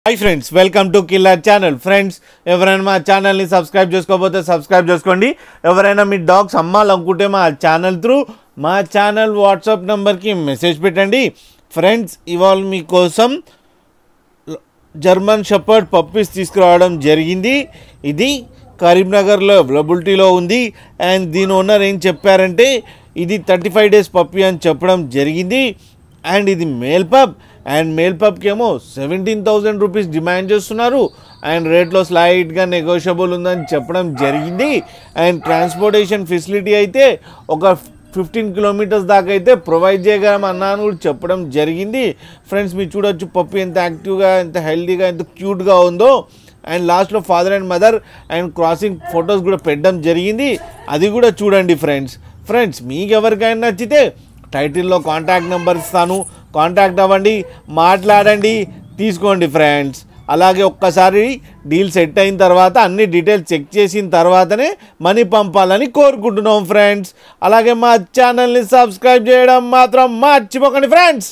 Hi friends, welcome to killer channel. Friends, ఎవరైనా మా ఛానల్ని సబ్స్క్రైబ్ చేసుకోకపోతే సబ్స్క్రైబ్ చేసుకోండి. ఎవరైనా మీ డాగ్స్ అమ్మాలనుకుంటే మా ఛానల్ త్రూ మా ఛానల్ వాట్సాప్ నెంబర్కి మెసేజ్ పెట్టండి. ఫ్రెండ్స్, ఇవాళ మీకోసం జర్మన్ షెపర్డ్ పప్పీస్ తీసుకురావడం జరిగింది. ఇది కరీంనగర్లో అవైలబిలిటీలో ఉంది. అండ్ దీని ఓనర్ ఏం చెప్పారంటే ఇది 35 days పప్పీ అని చెప్పడం జరిగింది. అండ్ ఇది మేల్ పప్. అండ్ మేల్ పప్కి ఏమో 17,000 రూపీస్ డిమాండ్ చేస్తున్నారు. అండ్ రేట్లో స్లైట్గా నెగోషియబుల్ ఉందని చెప్పడం జరిగింది. అండ్ ట్రాన్స్పోర్టేషన్ ఫెసిలిటీ అయితే ఒక 15 kilometers దాకా అయితే ప్రొవైడ్ చేయగలమన్నా అని కూడా చెప్పడం జరిగింది. ఫ్రెండ్స్, మీరు చూడొచ్చు పప్పి ఎంత యాక్టివ్గా, ఎంత హెల్తీగా, ఎంత క్యూట్గా ఉందో. అండ్ లాస్ట్లో father and mother and crossing photos కూడా పెట్టడం జరిగింది. అది కూడా చూడండి ఫ్రెండ్స్. మీకు ఎవరికైనా నచ్చితే టైటిల్లో కాంటాక్ట్ నెంబర్ ఇస్తాను, కాంటాక్ట్ అవ్వండి, మాట్లాడండి, తీసుకోండి ఫ్రెండ్స్. అలాగే ఒక్కసారి డీల్ సెట్ అయిన తర్వాత అన్ని డీటెయిల్స్ చెక్ చేసిన తర్వాతనే మనీ పంపాలని కోరుకుంటున్నాం ఫ్రెండ్స్. అలాగే మా ఛానల్ని సబ్స్క్రైబ్ చేయడం మాత్రం మర్చిపోకండి ఫ్రెండ్స్.